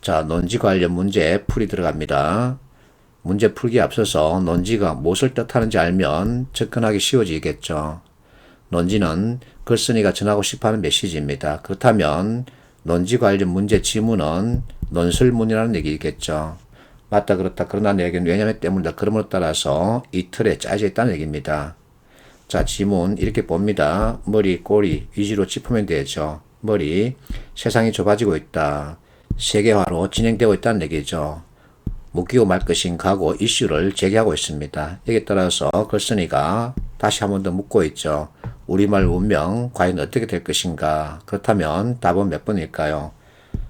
자, 논지 관련 문제 풀이 들어갑니다. 문제 풀기에 앞서서 논지가 무엇을 뜻하는지 알면 접근하기 쉬워지겠죠. 논지는 글쓴이가 전하고 싶어하는 메시지입니다. 그렇다면 논지 관련 문제 지문은 논설문이라는 얘기겠죠. 맞다 그렇다 그러나 얘기는 왜냐면 때문이다 그러므로 따라서 이 틀에 짜져 있다는 얘기입니다. 자, 지문 이렇게 봅니다. 머리, 꼬리 위주로 짚으면 되죠. 머리, 세상이 좁아지고 있다. 세계화로 진행되고 있다는 얘기죠. 묶이고 말 것인가고 이슈를 제기하고 있습니다. 여기에 따라서 글쓴이가 다시 한 번 더 묻고 있죠. 우리말 문명 과연 어떻게 될 것인가? 그렇다면 답은 몇 번일까요?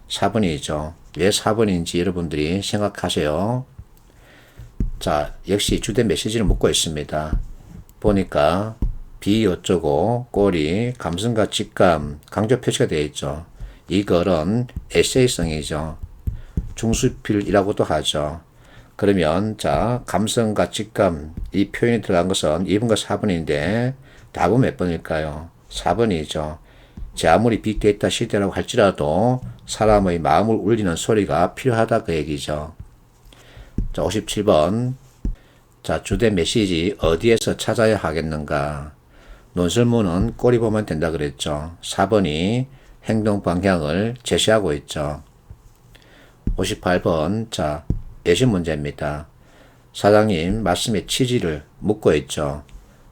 4번이죠. 왜 4번인지 여러분들이 생각하세요. 자, 역시 주된 메시지를 묻고 있습니다. 보니까 비 어쩌고 꼬리 감성과 직감 강조 표시가 되어 있죠. 이 글은 에세이성이죠. 중수필이라고도 하죠. 그러면 자 감성과 직감 이 표현이 들어간 것은 2번과 4번인데 답은 몇 번일까요? 4번이죠. 제 아무리 빅데이터 시대라고 할지라도 사람의 마음을 울리는 소리가 필요하다 그 얘기죠. 자 57번 자 주된 메시지 어디에서 찾아야 하겠는가? 논설문은 꼬리 보면 된다 그랬죠. 4번이 행동 방향을 제시하고 있죠. 58번 자 예시 문제입니다. 사장님 말씀의 취지를 묻고 있죠.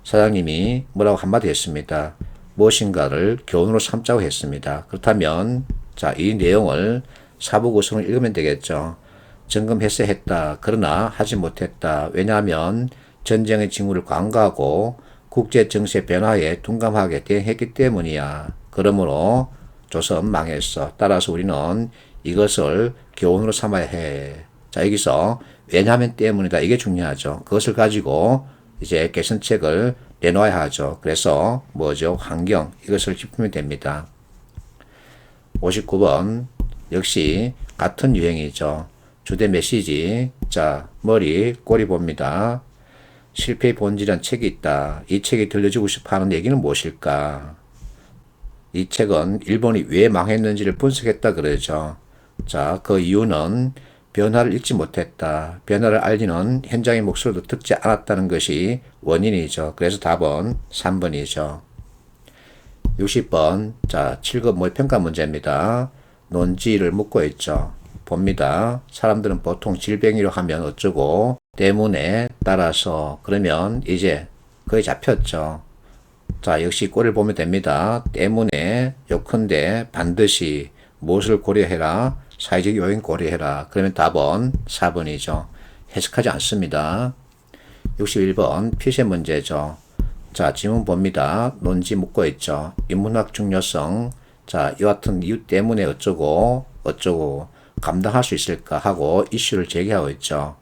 사장님이 뭐라고 한마디 했습니다. 무엇인가를 교훈으로 삼자고 했습니다. 그렇다면 자 이 내용을 사부 구성을 읽으면 되겠죠. 점검했어야 했다. 그러나 하지 못했다. 왜냐하면 전쟁의 징후를 간과하고 국제정세 변화에 둔감하게 대응했기 때문이야. 그러므로 조선 망했어. 따라서 우리는 이것을 교훈으로 삼아야 해. 자, 여기서 왜냐하면 때문이다. 이게 중요하죠. 그것을 가지고 이제 개선책을 내놓아야 하죠. 그래서 뭐죠? 환경. 이것을 짚으면 됩니다. 59번. 역시 같은 유형이죠. 주된 메시지. 자, 머리, 꼬리 봅니다. 실패의 본질이란 책이 있다. 이 책이 들려주고 싶어 하는 얘기는 무엇일까? 이 책은 일본이 왜 망했는지를 분석했다 그러죠. 자, 그 이유는 변화를 읽지 못했다. 변화를 알리는 현장의 목소리도 듣지 않았다는 것이 원인이죠. 그래서 답은 3번이죠. 60번. 자, 7급 모의평가 문제입니다. 논지를 묻고 있죠. 봅니다. 사람들은 보통 질병이로 하면 어쩌고 때문에 따라서 그러면 이제 거의 잡혔죠. 자, 역시 꼴을 보면 됩니다. 때문에 요컨대 반드시 무엇을 고려해라? 사회적 요인 고려해라. 그러면 답은 4번이죠. 해석하지 않습니다. 61번 피세 문제죠. 자, 지문 봅니다. 논지 묻고 있죠. 인문학 중요성. 자, 이와 같은 이유 때문에 어쩌고 감당할 수 있을까 하고 이슈를 제기하고 있죠.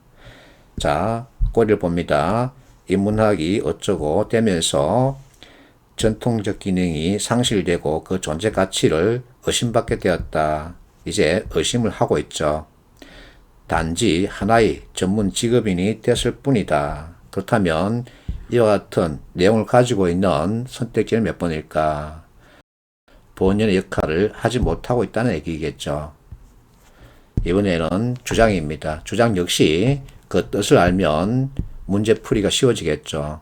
자, 꼬리를 봅니다. 인문학이 어쩌고 되면서 전통적 기능이 상실되고 그 존재 가치를 의심받게 되었다. 이제 의심을 하고 있죠. 단지 하나의 전문 직업인이 됐을 뿐이다. 그렇다면 이와 같은 내용을 가지고 있는 선택지는 몇 번일까? 본연의 역할을 하지 못하고 있다는 얘기겠죠. 이번에는 주장입니다. 주장 역시 그 뜻을 알면 문제풀이가 쉬워지겠죠.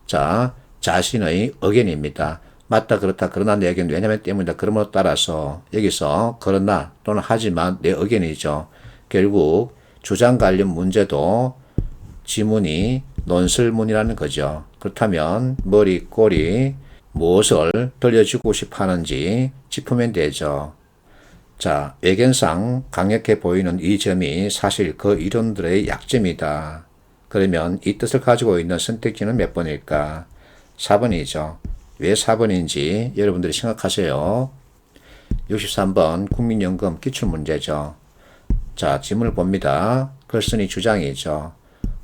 자, 자신의 의견입니다. 맞다 그렇다 그러나 내 의견 왜냐면 때문이다. 그러므로 따라서 여기서 그러나 또는 하지만 내 의견이죠. 결국 주장 관련 문제도 지문이 논설문이라는 거죠. 그렇다면 머리 꼬리 무엇을 들려주고 싶어 하는지 짚으면 되죠. 자, 외견상 강력해 보이는 이 점이 사실 그 이론들의 약점이다. 그러면 이 뜻을 가지고 있는 선택지는 몇 번일까? 4번이죠. 왜 4번인지 여러분들이 생각하세요. 63번 국민연금 기출문제죠. 자, 지문을 봅니다. 글쓴이 주장이죠.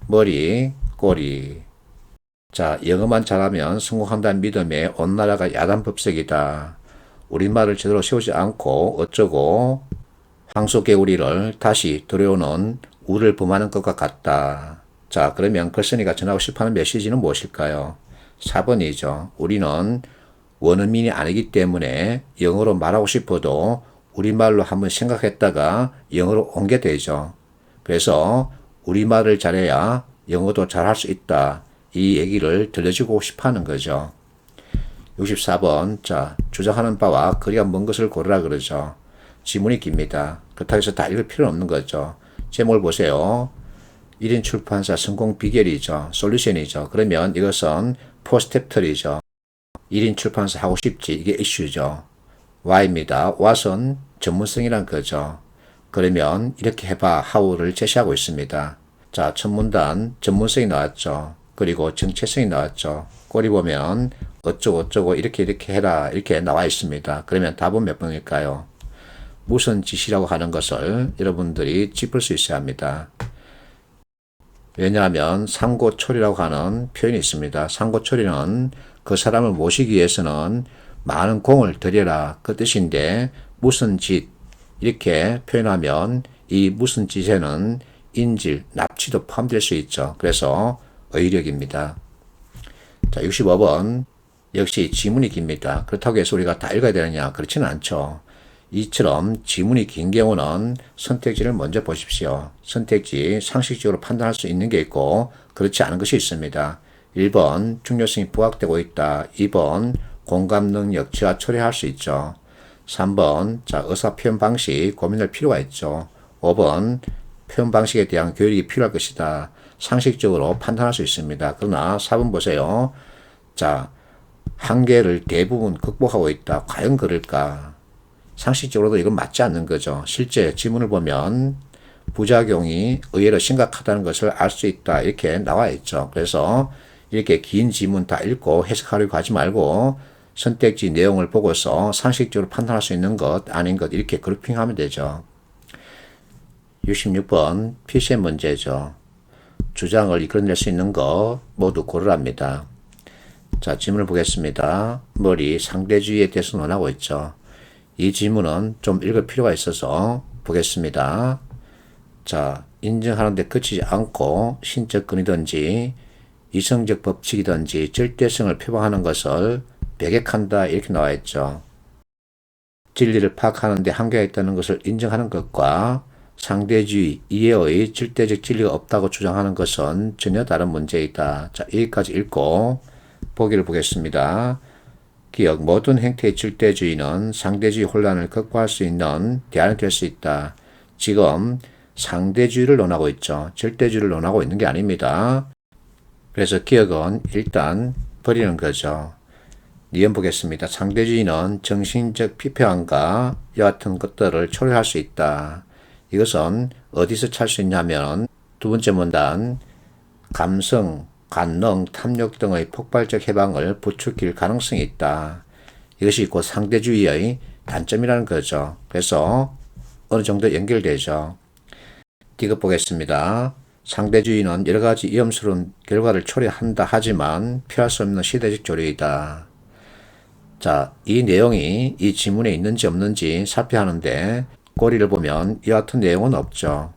머리, 꼬리. 자, 영어만 잘하면 성공한다는 믿음에 온 나라가 야단법석이다. 우리말을 제대로 세우지 않고 어쩌고 황소개구리를 다시 들여오는 우를 범하는 것과 같다. 자, 그러면 글쓴이가 전하고 싶어하는 메시지는 무엇일까요? 4번이죠. 우리는 원어민이 아니기 때문에 영어로 말하고 싶어도 우리말로 한번 생각했다가 영어로 옮게 되죠. 그래서 우리말을 잘해야 영어도 잘할 수 있다. 이 얘기를 들려주고 싶어 하는 거죠. 64번. 자, 주장하는 바와 거리가 먼 것을 고르라 그러죠. 지문이 깁니다. 그렇다고 해서 다 읽을 필요는 없는 거죠. 제목을 보세요. 1인 출판사 성공 비결이죠. 솔루션이죠. 그러면 이것은 포스텝털이죠. 1인 출판사 하고 싶지. 이게 이슈죠. Why입니다. What은 전문성이란 거죠. 그러면 이렇게 해봐. How를 제시하고 있습니다. 자, 첫 문단 전문성이 나왔죠. 그리고 정체성이 나왔죠. 꼬리 보면 어쩌고 이렇게 해라 이렇게 나와 있습니다. 그러면 답은 몇 번일까요? 무슨 짓이라고 하는 것을 여러분들이 짚을 수 있어야 합니다. 왜냐하면 상고초리라고 하는 표현이 있습니다. 상고초리는 그 사람을 모시기 위해서는 많은 공을 들여라 그 뜻인데 무슨 짓 이렇게 표현하면 이 무슨 짓에는 인질, 납치도 포함될 수 있죠. 그래서 의력입니다. 자, 65번. 역시 지문이 깁니다. 그렇다고 해서 우리가 다 읽어야 되느냐? 그렇지는 않죠. 이처럼 지문이 긴 경우는 선택지를 먼저 보십시오. 선택지 상식적으로 판단할 수 있는 게 있고 그렇지 않은 것이 있습니다. 1번 중요성이 부각되고 있다. 2번 공감 능력 지하 초래할 수 있죠. 3번 자 의사 표현 방식 고민할 필요가 있죠. 5번 표현 방식에 대한 교육이 필요할 것이다. 상식적으로 판단할 수 있습니다. 그러나 4번 보세요. 자, 한계를 대부분 극복하고 있다. 과연 그럴까? 상식적으로도 이건 맞지 않는 거죠. 실제 지문을 보면 부작용이 의외로 심각하다는 것을 알 수 있다. 이렇게 나와 있죠. 그래서 이렇게 긴 지문 다 읽고 해석하려고 하지 말고 선택지 내용을 보고서 상식적으로 판단할 수 있는 것, 아닌 것 이렇게 그룹핑하면 되죠. 66번 PCM 문제죠. 주장을 이끌어낼 수 있는 것 모두 고르랍니다. 자, 질문을 보겠습니다. 머리 상대주의에 대해서 논하고 있죠. 이 질문은 좀 읽을 필요가 있어서 보겠습니다. 자, 인정하는데 그치지 않고 신적근이든지 이성적 법칙이든지 절대성을 표방하는 것을 배격한다 이렇게 나와 있죠. 진리를 파악하는 데 한계가 있다는 것을 인정하는 것과 상대주의, 이해의 절대적 진리가 없다고 주장하는 것은 전혀 다른 문제이다. 자, 여기까지 읽고 보기를 보겠습니다. 기억, 모든 행태의 절대주의는 상대주의 혼란을 극복할 수 있는 대안이 될 수 있다. 지금 상대주의를 논하고 있죠. 절대주의를 논하고 있는 게 아닙니다. 그래서 기억은 일단 버리는 거죠. 니은 보겠습니다. 상대주의는 정신적 피폐함과 여하튼 것들을 초래할 수 있다. 이것은 어디서 찾을 수 있냐면 두 번째 문단 감성, 관능, 탐욕 등의 폭발적 해방을 부추길 가능성이 있다. 이것이 곧 상대주의의 단점이라는 거죠. 그래서 어느 정도 연결되죠. 디귿 보겠습니다. 상대주의는 여러 가지 위험스러운 결과를 초래한다 하지만 피할 수 없는 시대적 조류이다. 자, 이 내용이 이 지문에 있는지 없는지 살펴야 하는데 꼬리를 보면 이와 같은 내용은 없죠.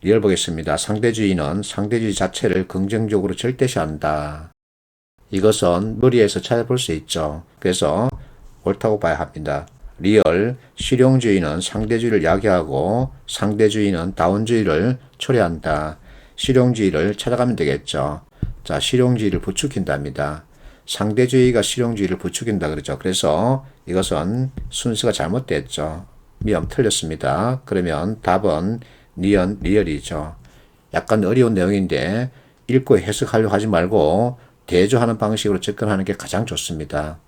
리얼 보겠습니다. 상대주의는 상대주의 자체를 긍정적으로 절대시한다. 이것은 머리에서 찾아볼 수 있죠. 그래서 옳다고 봐야 합니다. 리얼, 실용주의는 상대주의를 야기하고 상대주의는 다원주의를 초래한다. 실용주의를 찾아가면 되겠죠. 자, 실용주의를 부추긴답니다. 상대주의가 실용주의를 부추긴다 그러죠. 그래서 이것은 순서가 잘못됐죠. 미음 틀렸습니다. 그러면 답은 니은, 리얼이죠. 약간 어려운 내용인데 읽고 해석하려고 하지 말고 대조하는 방식으로 접근하는 게 가장 좋습니다.